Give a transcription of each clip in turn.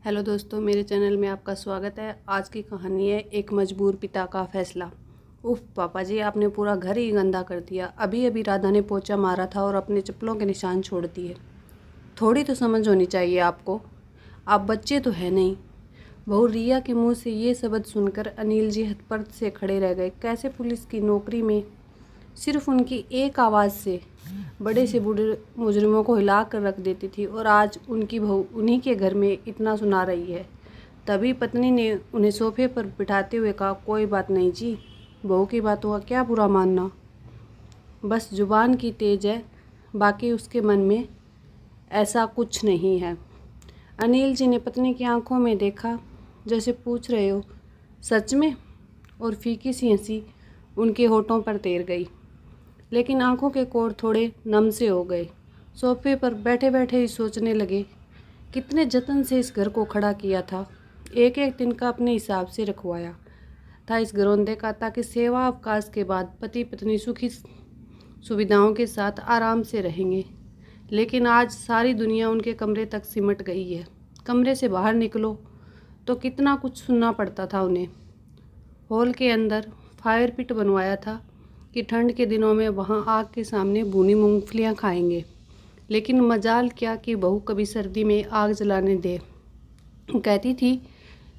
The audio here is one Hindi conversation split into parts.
हेलो दोस्तों, मेरे चैनल में आपका स्वागत है। आज की कहानी है एक मजबूर पिता का फैसला। उफ पापा जी, आपने पूरा घर ही गंदा कर दिया। अभी अभी राधा ने पोछा मारा था और अपने चप्पलों के निशान छोड़ दिए। थोड़ी तो समझ होनी चाहिए आपको, आप बच्चे तो है नहीं। बहू रिया के मुंह से ये शब्द सुनकर अनिल जी हतप्रभ से खड़े रह गए। कैसे पुलिस की नौकरी में सिर्फ उनकी एक आवाज़ से बड़े से बूढ़े मुजरिमों को हिला कर रख देती थी, और आज उनकी बहू उन्हीं के घर में इतना सुना रही है। तभी पत्नी ने उन्हें सोफे पर बिठाते हुए कहा, कोई बात नहीं जी, बहू की बातों का क्या बुरा मानना, बस जुबान की तेज है, बाकी उसके मन में ऐसा कुछ नहीं है। अनिल जी ने पत्नी की आंखों में देखा, जैसे पूछ रहे हो सच में, और फीकी सी हंसी उनके होठों पर तैर गई, लेकिन आंखों के कोर थोड़े नम से हो गए। सोफे पर बैठे बैठे ही सोचने लगे, कितने जतन से इस घर को खड़ा किया था, एक एक दिन का अपने हिसाब से रखवाया था इस घरौंदे का, ताकि सेवा अवकाश के बाद पति पत्नी सुखी सुविधाओं के साथ आराम से रहेंगे। लेकिन आज सारी दुनिया उनके कमरे तक सिमट गई है। कमरे से बाहर निकलो तो कितना कुछ सुनना पड़ता था उन्हें। हॉल के अंदर फायर पिट बनवाया था कि ठंड के दिनों में वहाँ आग के सामने भुनी मूंगफलियाँ खाएंगे, लेकिन मजाल क्या कि बहू कभी सर्दी में आग जलाने दे। कहती थी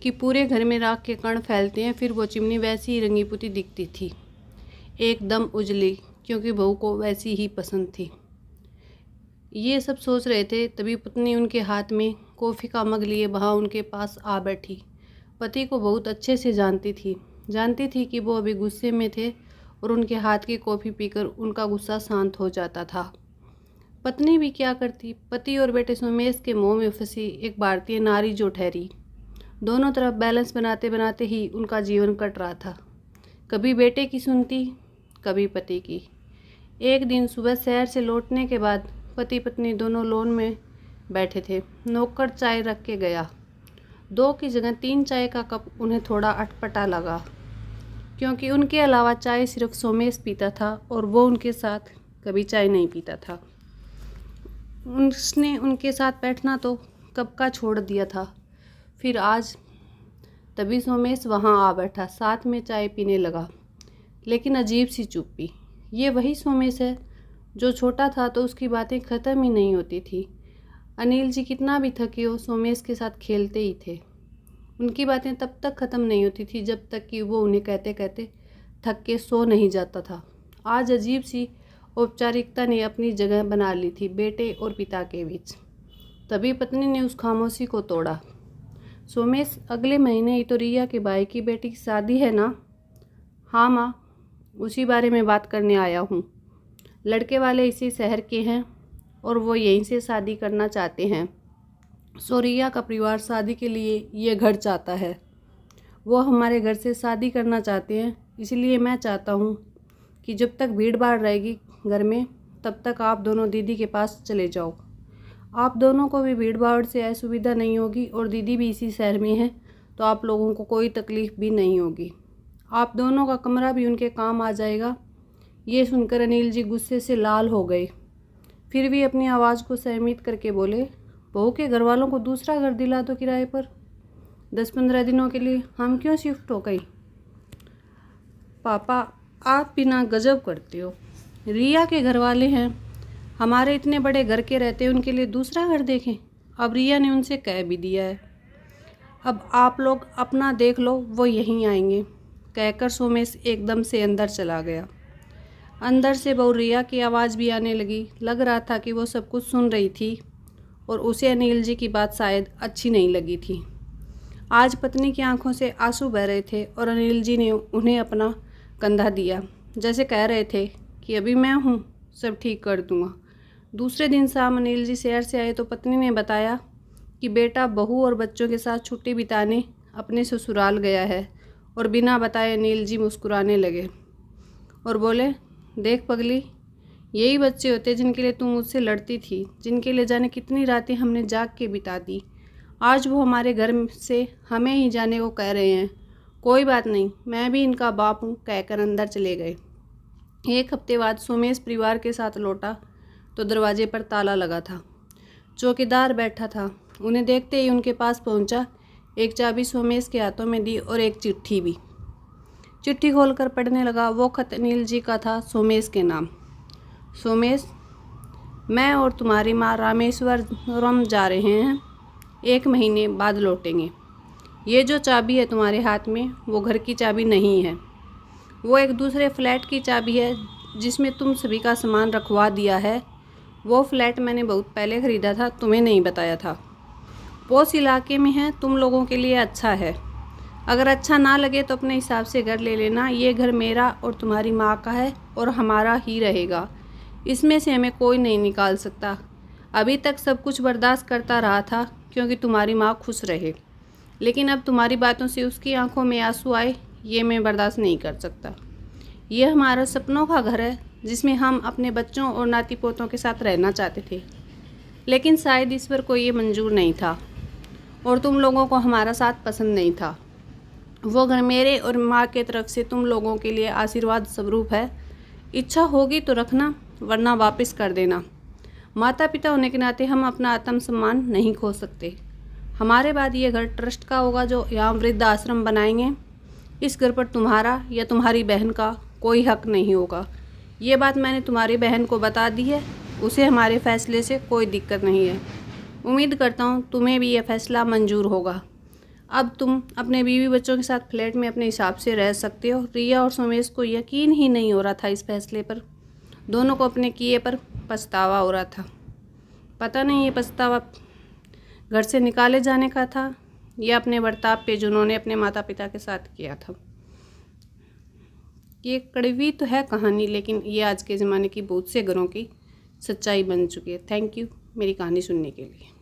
कि पूरे घर में राख के कण फैलते हैं, फिर वो चिमनी वैसी ही रंगी पुती दिखती थी, एकदम उजली, क्योंकि बहू को वैसी ही पसंद थी। ये सब सोच रहे थे, तभी पत्नी उनके हाथ में कॉफ़ी का मग लिए वहाँ उनके पास आ बैठी। पति को बहुत अच्छे से जानती थी कि वो अभी गुस्से में थे, और उनके हाथ की कॉफ़ी पीकर उनका गुस्सा शांत हो जाता था। पत्नी भी क्या करती, पति और बेटे सोमेश के मोह में फंसी एक भारतीय नारी जो ठहरी। दोनों तरफ बैलेंस बनाते बनाते ही उनका जीवन कट रहा था। कभी बेटे की सुनती, कभी पति की। एक दिन सुबह शहर से लौटने के बाद पति पत्नी दोनों लॉन में बैठे थे। नौकर चाय रख के गया। 2 की जगह 3 चाय का कप उन्हें थोड़ा अटपटा लगा, क्योंकि उनके अलावा चाय सिर्फ सोमेश पीता था और वो उनके साथ कभी चाय नहीं पीता था। उसने उनके साथ बैठना तो कब का छोड़ दिया था, फिर आज तभी सोमेश वहाँ आ बैठा, साथ में चाय पीने लगा, लेकिन अजीब सी चुप्पी। ये वही सोमेश है जो छोटा था तो उसकी बातें ख़त्म ही नहीं होती थी। अनिल जी कितना भी थके हो, सोमेश के साथ खेलते ही थे। उनकी बातें तब तक ख़त्म नहीं होती थी जब तक कि वो उन्हें कहते कहते थक के सो नहीं जाता था। आज अजीब सी औपचारिकता ने अपनी जगह बना ली थी बेटे और पिता के बीच। तभी पत्नी ने उस खामोशी को तोड़ा। सोमेश, अगले महीने ही तो रिया के भाई की बेटी की शादी है ना? हाँ माँ, उसी बारे में बात करने आया हूँ। लड़के वाले इसी शहर के हैं और वो यहीं से शादी करना चाहते हैं। रिया का परिवार शादी के लिए ये घर चाहता है। वो हमारे घर से शादी करना चाहते हैं, इसलिए मैं चाहता हूँ कि जब तक भीड़ भाड़ रहेगी घर में, तब तक आप दोनों दीदी के पास चले जाओ। आप दोनों को भी भीड़ भाड़ से असुविधा नहीं होगी, और दीदी भी इसी शहर में है, तो आप लोगों को कोई तकलीफ़ भी नहीं होगी। आप दोनों का कमरा भी उनके काम आ जाएगा। ये सुनकर अनिल जी गुस्से से लाल हो गए, फिर भी अपनी आवाज़ को संयमित करके बोले, बहू के घर वालों को दूसरा घर दिला दो किराए पर। 10-15 दिनों के लिए हम क्यों शिफ्ट हो गई? पापा, आप बिना गजब करते हो। रिया के घर वाले हैं, हमारे इतने बड़े घर के रहते उनके लिए दूसरा घर देखें। अब रिया ने उनसे कह भी दिया है, अब आप लोग अपना देख लो, वो यहीं आएंगे, कहकर सोमेश एकदम से अंदर चला गया। अंदर से बहू रिया की आवाज़ भी आने लगी। लग रहा था कि वो सब कुछ सुन रही थी और उसे अनिल जी की बात शायद अच्छी नहीं लगी थी। आज पत्नी की आंखों से आंसू बह रहे थे और अनिल जी ने उन्हें अपना कंधा दिया, जैसे कह रहे थे कि अभी मैं हूँ, सब ठीक कर दूँगा। दूसरे दिन शाम अनिल जी शहर से आए तो पत्नी ने बताया कि बेटा बहू और बच्चों के साथ छुट्टी बिताने अपने ससुराल गया है, और बिना बताए अनिल जी मुस्कुराने लगे और बोले, देख पगली, यही बच्चे होते जिनके लिए तू मुझसे लड़ती थी, जिनके लिए जाने कितनी रातें हमने जाग के बिता दी। आज वो हमारे घर से हमें ही जाने को कह रहे हैं। कोई बात नहीं, मैं भी इनका बाप हूँ, कहकर अंदर चले गए। 1 हफ्ते बाद सोमेश परिवार के साथ लौटा तो दरवाजे पर ताला लगा था। चौकीदार बैठा था। उन्हें देखते ही उनके पास पहुंचा, एक चाबी सोमेश के हाथों में दी और एक चिट्ठी भी। चिट्ठी खोलकर पढ़ने लगा। वो खत अनिल जी का था, सोमेश के नाम। सोमेश, मैं और तुम्हारी माँ रामेश्वरम जा रहे हैं, 1 महीने बाद लौटेंगे। ये जो चाबी है तुम्हारे हाथ में, वो घर की चाबी नहीं है, वो एक दूसरे फ्लैट की चाबी है जिसमें तुम सभी का सामान रखवा दिया है। वो फ्लैट मैंने बहुत पहले ख़रीदा था, तुम्हें नहीं बताया था। पोस इलाके में है, तुम लोगों के लिए अच्छा है। अगर अच्छा ना लगे तो अपने हिसाब से घर ले लेना। ये घर मेरा और तुम्हारी माँ का है और हमारा ही रहेगा। इसमें से हमें कोई नहीं निकाल सकता। अभी तक सब कुछ बर्दाश्त करता रहा था क्योंकि तुम्हारी माँ खुश रहे, लेकिन अब तुम्हारी बातों से उसकी आंखों में आंसू आए, ये मैं बर्दाश्त नहीं कर सकता। ये हमारा सपनों का घर है जिसमें हम अपने बच्चों और नाती पोतों के साथ रहना चाहते थे, लेकिन शायद ईश्वर को ये मंजूर नहीं था और तुम लोगों को हमारा साथ पसंद नहीं था। वो घर मेरे और माँ के तरफ से तुम लोगों के लिए आशीर्वाद स्वरूप है। इच्छा होगी तो रखना, वरना वापस कर देना। माता पिता होने के नाते हम अपना आत्मसम्मान नहीं खो सकते। हमारे बाद ये घर ट्रस्ट का होगा जो यहाँ वृद्ध आश्रम बनाएंगे। इस घर पर तुम्हारा या तुम्हारी बहन का कोई हक नहीं होगा। ये बात मैंने तुम्हारी बहन को बता दी है, उसे हमारे फैसले से कोई दिक्कत नहीं है। उम्मीद करता हूँ तुम्हें भी यह फैसला मंजूर होगा। अब तुम अपने बीवी बच्चों के साथ फ्लैट में अपने हिसाब से रह सकते हो। रिया और सोमेश को यकीन ही नहीं हो रहा था इस फैसले पर। दोनों को अपने किए पर पछतावा हो रहा था। पता नहीं ये पछतावा घर से निकाले जाने का था या अपने बर्ताव पे जिन्होंने अपने माता पिता के साथ किया था। ये कड़वी तो है कहानी, लेकिन ये आज के ज़माने की बहुत से घरों की सच्चाई बन चुकी है। थैंक यू मेरी कहानी सुनने के लिए।